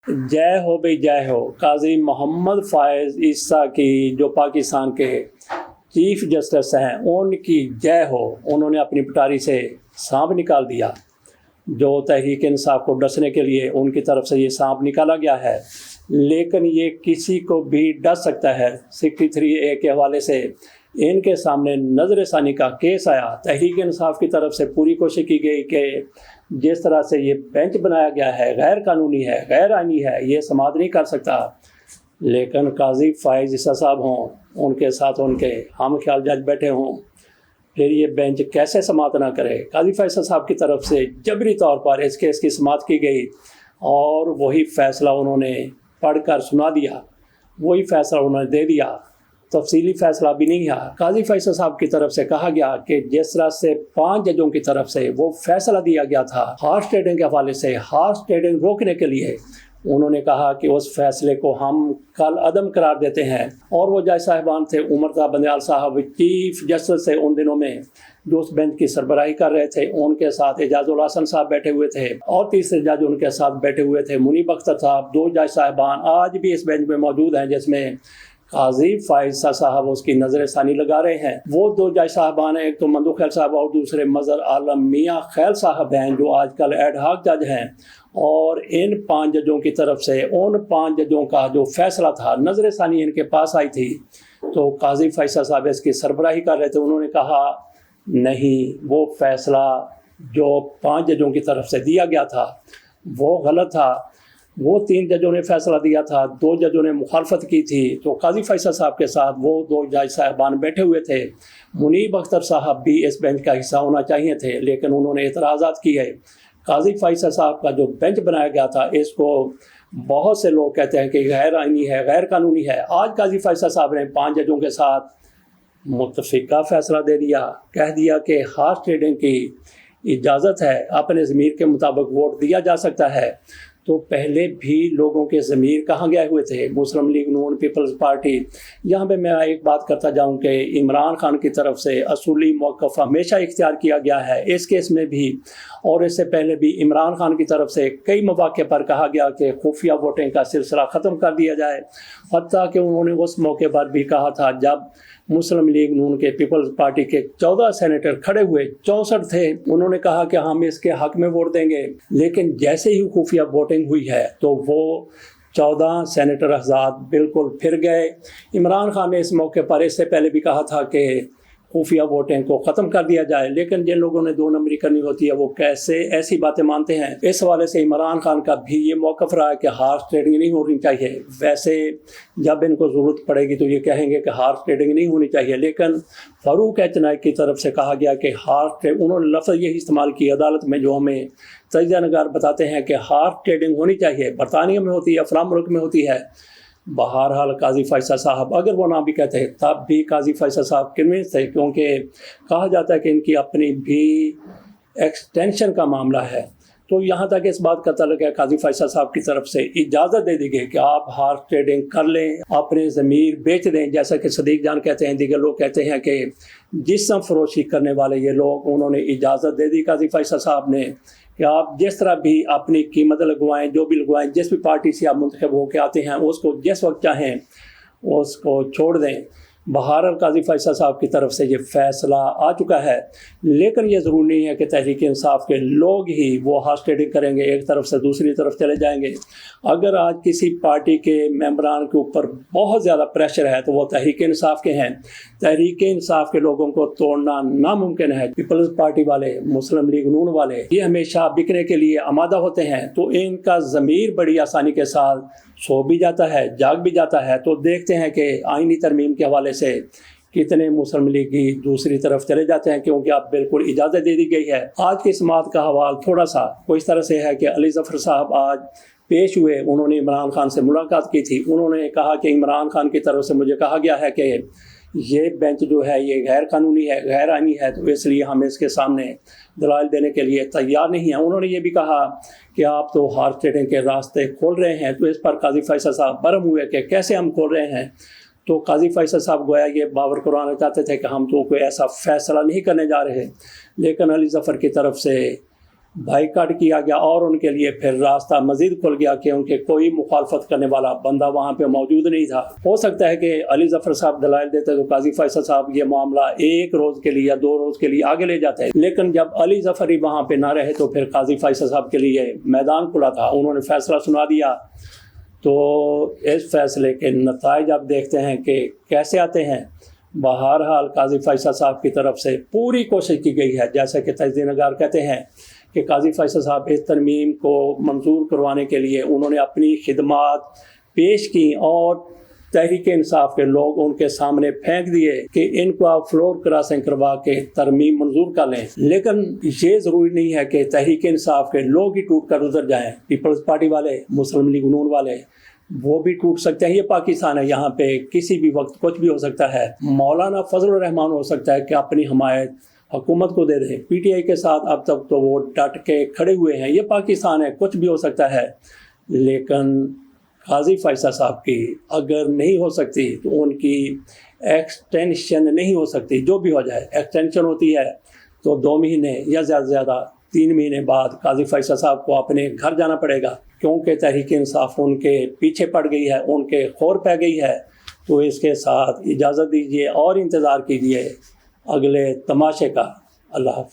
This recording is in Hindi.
जय हो भाई जय हो। काजी मोहम्मद फ़ायज़ ईसा की जो पाकिस्तान के चीफ जस्टिस हैं उनकी जय हो। उन्होंने अपनी पिटारी से सांप निकाल दिया। जो तहरीक इंसाफ को डसने के लिए उनकी तरफ से ये सांप निकाला गया है, लेकिन ये किसी को भी डस सकता है। 63A के हवाले से इनके सामने नज़र-ए-सानी का केस आया। तहरीक इंसाफ की तरफ से पूरी कोशिश की गई कि जिस तरह से ये बेंच बनाया गया है गैर कानूनी है, गैर आईनी है, ये समाअत नहीं कर सकता। लेकिन काजी फ़ायज़ ईसा साहब हों, उनके साथ उनके हम ख्याल जज बैठे हों, फिर ये बेंच कैसे समाअत ना करे। काजी फ़ायज़ ईसा साहब की तरफ से जबरी तौर पर इस केस की समाअत की गई और वही फ़ैसला उन्होंने पढ़कर सुना दिया, वही फ़ैसला उन्होंने दे दिया। तफसीली फ़ैसला भी नहीं है। काजी फ़ायज़ ईसा साहब की तरफ से कहा गया कि जिस तरह से 5 जजों की तरफ से वो फ़ैसला दिया गया था हॉर्स ट्रेडिंग के हवाले से, हॉर्स ट्रेडिंग रोकने के लिए, उन्होंने कहा कि उस फैसले को हम कल अदम करार देते हैं। और वो जज साहिबान थे उमर बंदयाल साहब, चीफ जस्टिस से उन दिनों में जो उस बेंच की सरबराही कर रहे थे, उनके साथ एजाजुल हसन साहब बैठे हुए थे और तीसरे जज उनके साथ बैठे हुए थे मुनीब अख्तर साहब। 2 जज साहिबान आज भी इस बेंच में मौजूद हैं, जिसमें काजी फ़ायज़ ईसा साहब उसकी नज़र-ए-सानी लगा रहे हैं। वो 2 जज साहबान हैं, एक तो मंदू खैल साहब और दूसरे मज़हर आलम मियाँ खैल साहब हैं, जो आजकल एड हॉक जज हैं। और इन 5 जजों की तरफ से उन 5 जजों का जो फैसला था, नज़र-ए-सानी इनके पास आई थी, तो काजी फ़ायज़ ईसा साहब इसकी सरबराही कर रहे थे। उन्होंने कहा नहीं, वो फैसला जो 5 जजों की तरफ से दिया गया था वो गलत था। वो 3 जजों ने फैसला दिया था, 2 जजों ने मुखालफत की थी। तो काजी फ़ायज़ ईसा साहब के साथ वो 2 जज साहिबान बैठे हुए थे। मुनीब अख्तर साहब भी इस बेंच का हिस्सा होना चाहिए थे, लेकिन उन्होंने एतराज़ात किए। काजी फ़ायज़ ईसा साहब का जो बेंच बनाया गया था, इसको बहुत से लोग कहते हैं कि गैर आईनी है, गैर कानूनी है। आज काजी फ़ायज़ ईसा साहब ने 5 जजों के साथ मुत्तफ़िका फ़ैसला दे दिया, कह दिया कि हॉर्स ट्रेडिंग की इजाज़त है, अपने ज़मीर के मुताबिक वोट दिया जा सकता है। तो पहले भी लोगों के ज़मीर कहाँ गए हुए थे। मुस्लिम लीग नून, पीपल्स पार्टी, यहाँ पे मैं एक बात करता जाऊँ कि इमरान खान की तरफ से असूली मौक़िफ़ हमेशा इख्तियार किया गया है इस केस में भी, और इससे पहले भी इमरान खान की तरफ से कई मौक़े पर कहा गया कि खुफिया वोटिंग का सिलसिला ख़त्म कर दिया जाए। हत्ता कि उन्होंने उस मौके पर भी कहा था जब मुस्लिम लीग नून के पीपल्स पार्टी के 14 सेनेटर खड़े हुए, 64 थे, उन्होंने कहा कि हम इसके हक में वोट देंगे। लेकिन जैसे ही खुफिया वोटिंग हुई है तो वो 14 सेनेटर आज़ाद बिल्कुल फिर गए। इमरान खान ने इस मौके पर इससे पहले भी कहा था कि खुफिया वोटिंग को ख़त्म कर दिया जाए, लेकिन जिन लोगों ने 2 नंबरी करनी होती है वो कैसे ऐसी बातें मानते हैं। इस हवाले से इमरान खान का भी ये मौक़िफ़ रहा है कि हॉर्स ट्रेडिंग नहीं होनी चाहिए। वैसे जब इनको ज़रूरत पड़ेगी तो ये कहेंगे कि हॉर्स ट्रेडिंग नहीं होनी चाहिए, लेकिन फ़ारूक एचनाई की तरफ से कहा गया कि हॉर्स ट्रेडिंग, उन्होंने लफ्ज़ यही इस्तेमाल किया अदालत में जो हमें तजिया नगार बताते हैं कि हॉर्स ट्रेडिंग होनी चाहिए। बरतानिया में होती है, फ़लाँ मुल्क में होती है। बहरहाल काजी फ़ायज़ ईसा साहब अगर वो ना भी कहते हैं तब भी काजी फ़ायज़ ईसा साहब कन्विंस थे, क्योंकि कहा जाता है कि इनकी अपनी भी एक्सटेंशन का मामला है। तो यहाँ तक इस बात का तल्लुक़ है काजी फ़ायज़ ईसा साहब की तरफ से इजाज़त दे दी गई कि आप हॉर्स ट्रेडिंग कर लें, अपने ज़मीर बेच दें। जैसा कि सदीक जान कहते हैं, दीगर लोग कहते हैं कि जिस्म फ़रोशी करने वाले ये लोग, उन्होंने इजाज़त दे दी काजी फ़ायज़ ईसा साहब ने कि आप जिस तरह भी अपनी कीमत लगवाएं, जो भी लगवाएं, जिस भी पार्टी से आप मुंतखब होकर आते हैं उसको जिस वक्त चाहें उसको छोड़ दें। बहरहाल काजी फ़ायज़ ईसा साहब की तरफ से ये फ़ैसला आ चुका है, लेकिन ये ज़रूरी नहीं है कि तहरीक इंसाफ के लोग ही वो हॉर्स ट्रेडिंग करेंगे, एक तरफ से दूसरी तरफ चले जाएंगे। अगर आज किसी पार्टी के मेंबरान के ऊपर बहुत ज़्यादा प्रेशर है तो वो तहरीक इंसाफ के हैं। तहरीक इंसाफ के लोगों को तोड़ना नामुमकिन है। पीपल्स पार्टी वाले, मुस्लिम लीग नून वाले, ये हमेशा बिकने के लिए आमादा होते हैं, तो इनका ज़मीर बड़ी आसानी के साथ सो भी जाता है, जाग भी जाता है। तो देखते हैं कि आईनी तरमीम के हवाले से कितने मुस्लिम लीगी दूसरी तरफ चले जाते हैं, क्योंकि आप बिल्कुल इजाज़त दे दी गई है। आज की समाअत का हवाल थोड़ा सा कोई इस तरह से है कि अली ज़फ़र साहब आज पेश हुए, उन्होंने इमरान खान से मुलाकात की थी। उन्होंने कहा कि इमरान खान की तरफ से मुझे कहा गया है कि ये बेंच जो है ये गैर कानूनी है, गैर आईनी है, तो इसलिए हम इसके सामने दलाइल देने के लिए तैयार नहीं हैं। उन्होंने ये भी कहा कि आप तो हॉर्स ट्रेडिंग के रास्ते खोल रहे हैं। तो इस पर काजी फ़ायज़ ईसा साहब बरम हुए कि कैसे हम खोल रहे हैं। तो काजी फ़ायज़ ईसा साहब गोया ये बावर कुराना चाहते थे कि हम तो कोई ऐसा फ़ैसला नहीं करने जा रहे, लेकिन अली ज़फ़र की तरफ से बाइकाट किया गया और उनके लिए फिर रास्ता मजीद खुल गया कि उनके कोई मुखालफत करने वाला बंदा वहाँ पे मौजूद नहीं था। हो सकता है कि अली ज़फ़र साहब दलाइल देते तो काजी फैसल साहब ये मामला एक रोज़ के लिए या 2 रोज़ के लिए आगे ले जाते हैं, लेकिन जब अली ज़फ़र ही वहाँ पे ना रहे तो फिर काजी फैसल साहब के लिए मैदान खुला था, उन्होंने फैसला सुना दिया। तो इस फैसले के नताइज आप देखते हैं कि कैसे आते हैं। बहरहाल काजी फैसल साहब की तरफ से पूरी कोशिश की गई है, जैसे कि तजदीदगार कहते हैं कि काजी फैसल साहब इस तरमीम को मंजूर करवाने के लिए उन्होंने अपनी खिदमात पेश की और तहरीक इंसाफ के लोग उनके सामने फेंक दिए कि इनको आप फ्लोर क्रॉसिंग करवा के तरमीम मंजूर कर लें। लेकिन ये ज़रूरी नहीं है कि तहरीक इंसाफ के लोग ही टूट कर उधर जाएँ। पीपल्स पार्टी वाले, मुस्लिम लीग नून वाले, वो भी टूट सकते हैं। ये पाकिस्तान है, यहाँ पे किसी भी वक्त कुछ भी हो सकता है। मौलाना फजल रहमान हो सकता है कि अपनी हमायत हुकूमत को दे दें। पीटीआई के साथ अब तक तो वो डट के खड़े हुए हैं। ये पाकिस्तान है, कुछ भी हो सकता है। लेकिन काजी फैसल साहब की अगर नहीं हो सकती तो उनकी एक्सटेंशन नहीं हो सकती। जो भी हो जाए, एक्सटेंशन होती है तो 2 महीने या ज़्यादा से ज़्यादा 3 महीने बाद काजी फैसल साहब को अपने घर जाना पड़ेगा, क्योंकि तहरीक इंसाफ उनके पीछे पड़ गई है, उनके खौर पै गई है। तो इसके साथ इजाज़त दीजिए और इंतज़ार कीजिए अगले तमाशे का। अल्लाह हाफ़िज़।